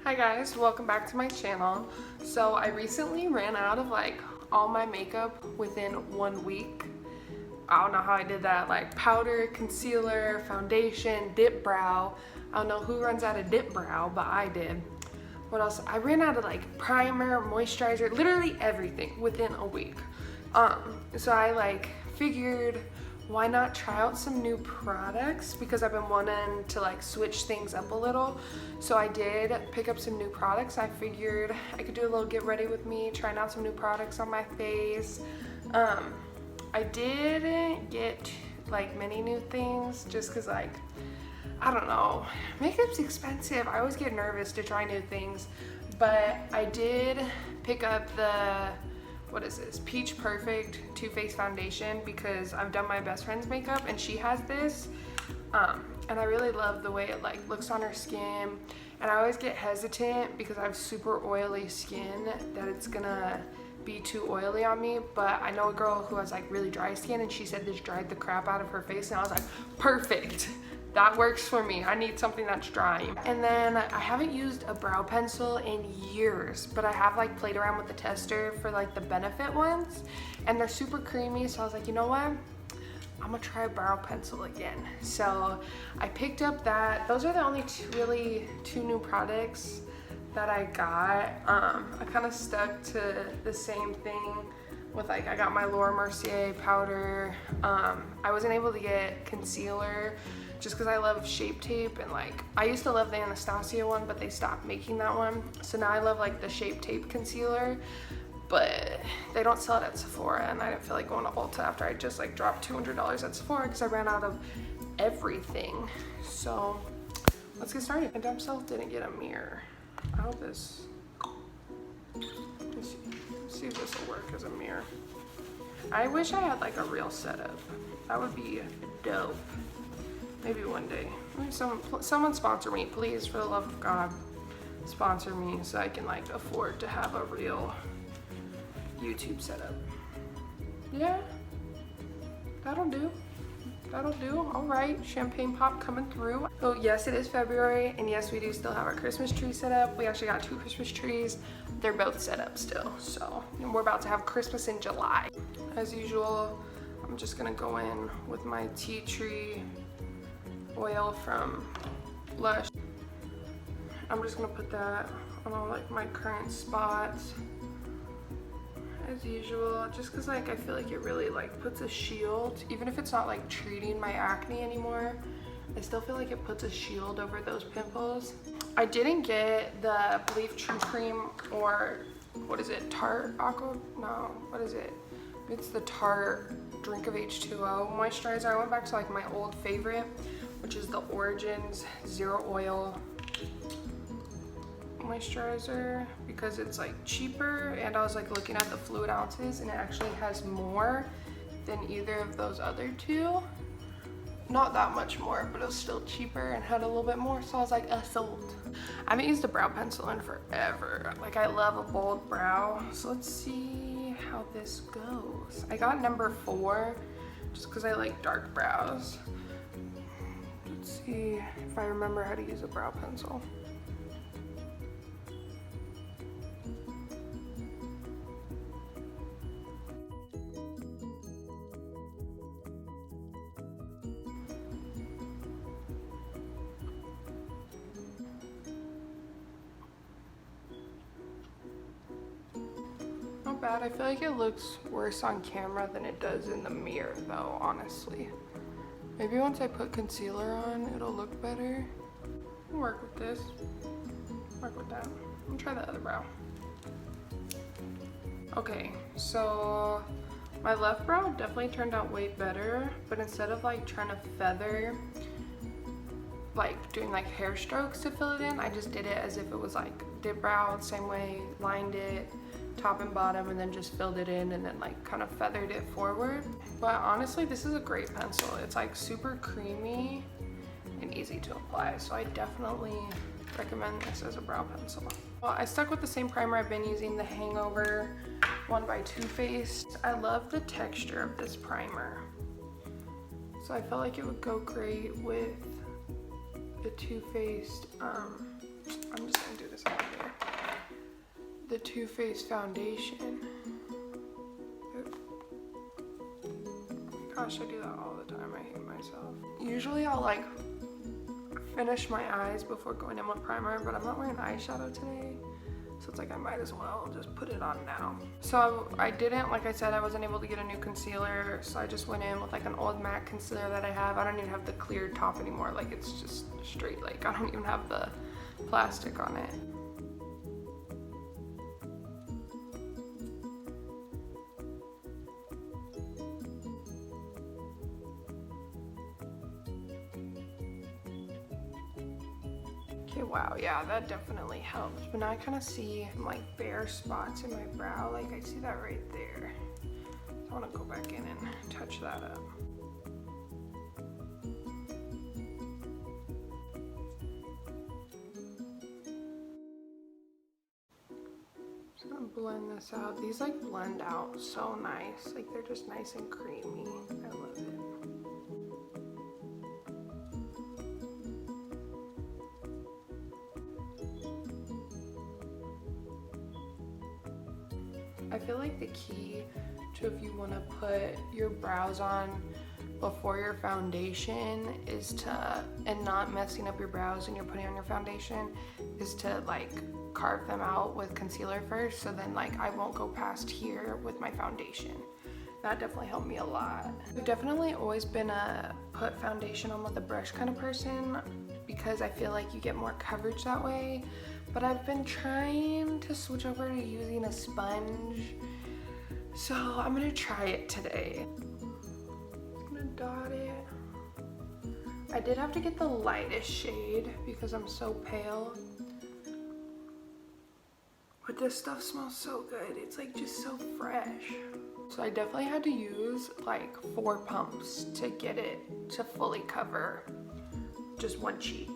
Hi guys, welcome back to my channel. So I recently ran out of like all my makeup within 1 week. I don't know how I did that, like powder, concealer, foundation, dip brow. I don't know who runs out of dip brow, but I did. What else? I ran out of like primer, moisturizer, literally everything within a week. So I like figured, why not try out some new products, because I've been wanting to like switch things up a little. So I did pick up some new products. I figured I could do a little get ready with me, trying out some new products on my face. I didn't get like many new things just because like, I don't know, makeup's expensive. I always get nervous to try new things, but I did pick up the, what is this, Peach Perfect Too Faced foundation, because I've done my best friend's makeup and she has this, and I really love the way it like looks on her skin. And I always get hesitant because I have super oily skin that it's gonna be too oily on me, but I know a girl who has like really dry skin and she said this dried the crap out of her face, and I was like, perfect. That works for me. I need something that's dry. And then I haven't used a brow pencil in years, but I have like played around with the tester for like the Benfit ones, and they're super creamy. So I was like, you know what? I'm gonna try a brow pencil again. So I picked up that. Those are the only two new products that I got. I kind of stuck to the same thing with like, I got my Mercier powder. I wasn't able to get concealer just because I love Shape Tape, and like I used to love the Anastasia one, but they stopped making that one. So now I love like the Shape Tape concealer, but they don't sell it at Sephora, and I didn't feel like going to Ulta after I just like dropped $200 at Sephora because I ran out of everything. So let's get started. My dumb self didn't get a mirror. I hope this, let's see if this will work as a mirror. I wish I had like a real setup. That would be dope. Maybe one day. Maybe someone sponsor me, please, for the love of God. Sponsor me so I can like afford to have a real YouTube setup. Yeah, that'll do. That'll do. All right, Champagne Pop coming through. So yes, it is February, and yes, we do still have our Christmas tree set up. We actually got 2 Christmas trees. They're both set up still. So we're about to have Christmas in July. As usual, I'm just gonna go in with my tea tree oil from Lush. I'm just gonna put that on all like my current spots as usual, just because like I feel like it really like puts a shield, even if it's not like treating my acne anymore. I still feel like it puts a shield over those pimples. I didn't get the Believe True Cream, or what is it, Tarte Aqua? No, what is it? It's the Tarte Drink of H2O moisturizer. I went back to like my old favorite, which is the Origins Zero Oil moisturizer, because it's like cheaper, and I was like looking at the fluid ounces and it actually has more than either of those other two. Not that much more, but it was still cheaper and had a little bit more, so I was like, sold. I haven't used a brow pencil in forever. Like, I love a bold brow, so let's see how this goes. I got number 4 just because I like dark brows. Let's see if I remember how to use a brow pencil. Not bad. I feel like it looks worse on camera than it does in the mirror though, honestly. Maybe once I put concealer on, it'll look better. I'll work with this. Work with that. I'll try the other brow. Okay, so my left brow definitely turned out way better, but instead of like trying to feather, like doing like hair strokes to fill it in, I just did it as if it was like dip brow, same way, lined it top and bottom, and then just filled it in, and then like kind of feathered it forward. But honestly, this is a great pencil. It's like super creamy and easy to apply, so I definitely recommend this as a brow pencil. Well, I stuck with the same primer I've been using, the Hangover one by Too Faced. I love the texture of this primer, so I felt like it would go great with the Too Faced. I'm just gonna do this again. the Too Faced foundation. Gosh, I do that all the time. I hate myself. Usually I'll like finish my eyes before going in with primer, but I'm not wearing eyeshadow today. So it's like I might as well just put it on now. So I didn't, like I said, I wasn't able to get a new concealer. So I just went in with like an old matte concealer that I have. I don't even have the clear top anymore. Like it's just straight, like I don't even have the plastic on it. Okay, wow, yeah, that definitely helps. But now I kind of see like bare spots in my brow. Like I see that right there. So I want to go back in and touch that up. Just gonna blend this out. These like blend out so nice. Like they're just nice and creamy. I love it. I feel like the key to if you want to put your brows on before your foundation is to, and not messing up your brows when you're putting on your foundation, is to like carve them out with concealer first, so then like I won't go past here with my foundation. That definitely helped me a lot. I've definitely always been a put foundation on with a brush kind of person because I feel like you get more coverage that way. But I've been trying to switch over to using a sponge. So I'm gonna try it today. I'm gonna dot it. I did have to get the lightest shade because I'm so pale. But this stuff smells so good. It's like just so fresh. So I definitely had to use like 4 pumps to get it to fully cover just one cheek.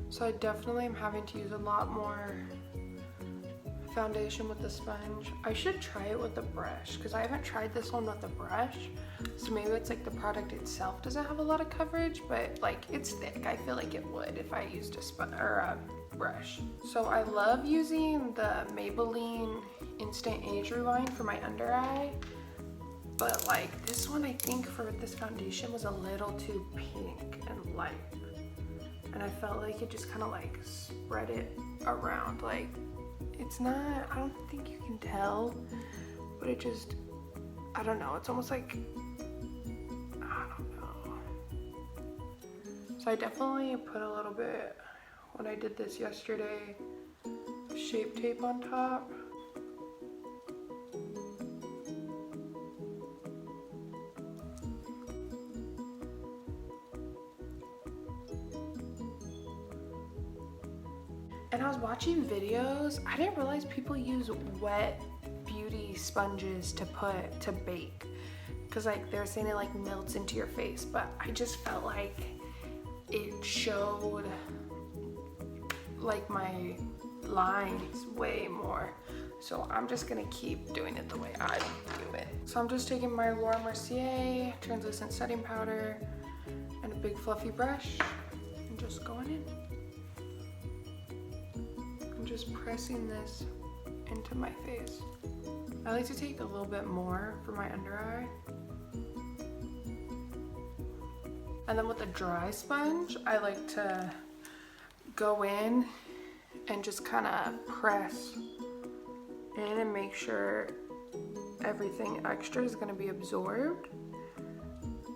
So I definitely am having to use a lot more foundation with the sponge. I should try it with a brush because I haven't tried this one with a brush. So maybe it's like the product itself doesn't have a lot of coverage, but like it's thick. I feel like it would if I used a sponge or a brush. So I love using the Maybelline Instant Age Rewind for my under eye. But like this one, I think for this foundation was a little too pink and light. And I felt like it just kind of like spread it around. Like it's not, I don't think you can tell, but it just, I don't know. It's almost like, I don't know. So I definitely put a little bit, when I did this yesterday, Shape Tape on top. And I was watching videos, I didn't realize people use wet beauty sponges to bake. Cause like they're saying it like melts into your face, but I just felt like it showed like my lines way more. So I'm just gonna keep doing it the way I do it. So I'm just taking my Mercier translucent setting powder and a big fluffy brush and just going in. Just pressing this into my face. I like to take a little bit more for my under eye. And then with a dry sponge, I like to go in and just kind of press in and make sure everything extra is going to be absorbed.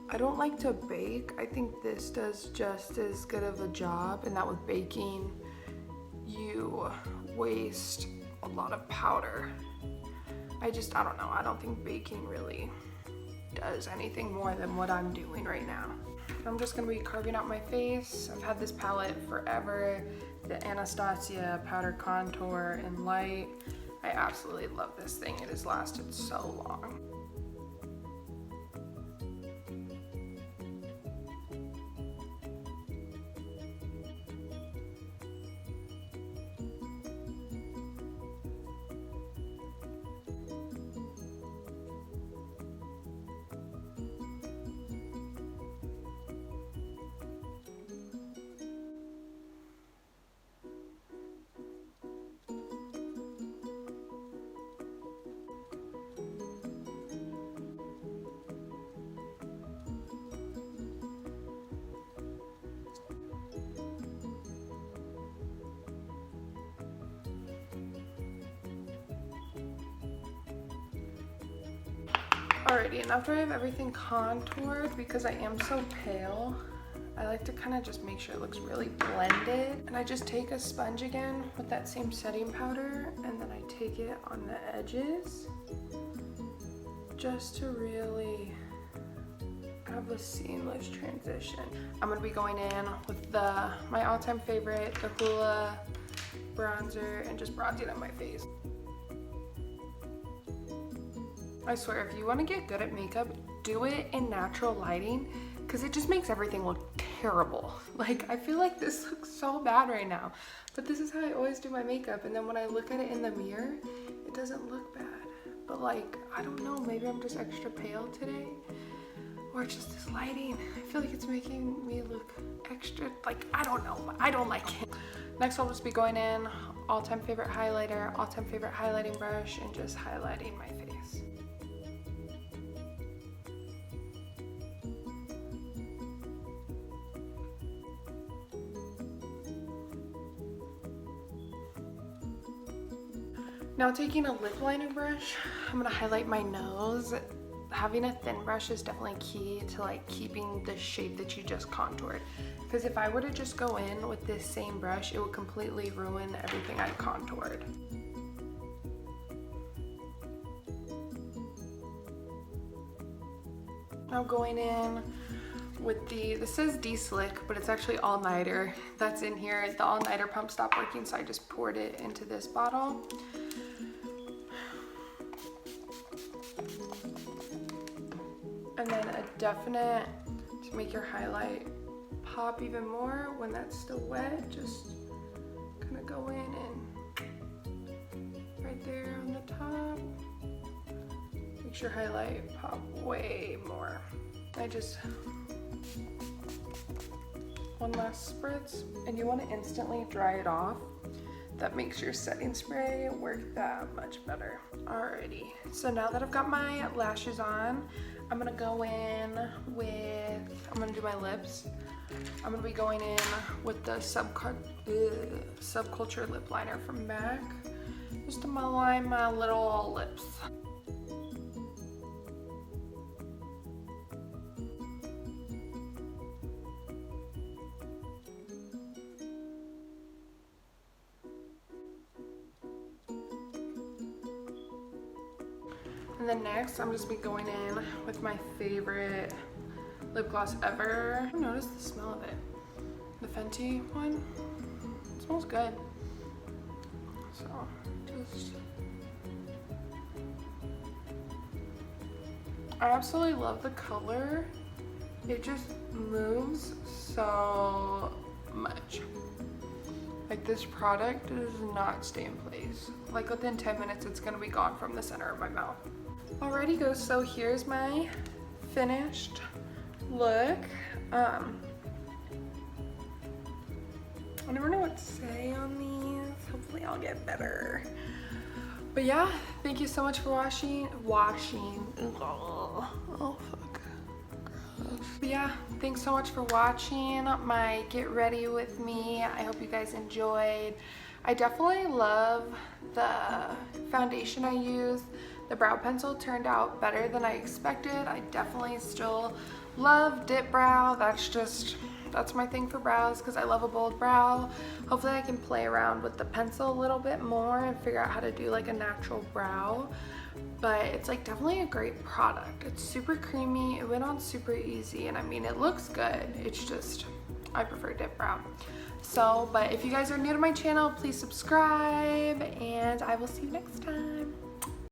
I don't like to bake. I think this does just as good of a job, and that with baking, you waste a lot of powder. I don't know. I don't think baking really does anything more than what I'm doing right now. I'm just gonna be carving out my face. I've had this palette forever, the Anastasia Powder Contour in Light. I absolutely love this thing. It has lasted so long. Alrighty, and after I have everything contoured, because I am so pale, I like to kind of just make sure it looks really blended. And I just take a sponge again with that same setting powder, and then I take it on the edges just to really have a seamless transition. I'm gonna be going in with my all-time favorite, the Hoola bronzer, and just bronzing on my face. I swear, if you want to get good at makeup, do it in natural lighting, because it just makes everything look terrible. Like, I feel like this looks so bad right now, but this is how I always do my makeup, and then when I look at it in the mirror, it doesn't look bad. But like, I don't know, maybe I'm just extra pale today, or it's just this lighting. I feel like it's making me look extra, like, I don't know, but I don't like it. Next, I'll just be going in, all-time favorite highlighter, all-time favorite highlighting brush, and just highlighting my face. Now taking a lip liner brush, I'm gonna highlight my nose. Having a thin brush is definitely key to like keeping the shape that you just contoured. Because if I were to just go in with this same brush, it would completely ruin everything I contoured. Now going in with this says de-slick, but it's actually all-nighter. That's in here. The all-nighter pump stopped working, so I just poured it into this bottle. And then a definite, to make your highlight pop even more when that's still wet, just kind of go in and right there on the top. Makes your highlight pop way more. One last spritz, and you want to instantly dry it off. That makes your setting spray work that much better. Alrighty, so now that I've got my lashes on, I'm gonna go in with, I'm gonna do my lips. I'm gonna be going in with the Subculture lip liner from MAC, just to align my little lips. And then next, I'm just be going in with my favorite lip gloss ever. I noticed the smell of it. The Fenty one. It smells good. So, just... I absolutely love the color. It just moves so much. Like, this product does not stay in place. Like, within 10 minutes, it's gonna be gone from the center of my mouth. Alrighty, go. So here's my finished look. I never know what to say on these. Hopefully I'll get better. But yeah, thank you so much for watching. Oh fuck. Gross. But yeah, thanks so much for watching my Get Ready With Me. I hope you guys enjoyed. I definitely love the foundation I used. The brow pencil turned out better than I expected. I definitely still love dip brow. That's my thing for brows, because I love a bold brow. Hopefully I can play around with the pencil a little bit more and figure out how to do like a natural brow. But it's like definitely a great product. It's super creamy. It went on super easy, and I mean, it looks good. It's just, I prefer dip brow. So, but if you guys are new to my channel, please subscribe, and I will see you next time.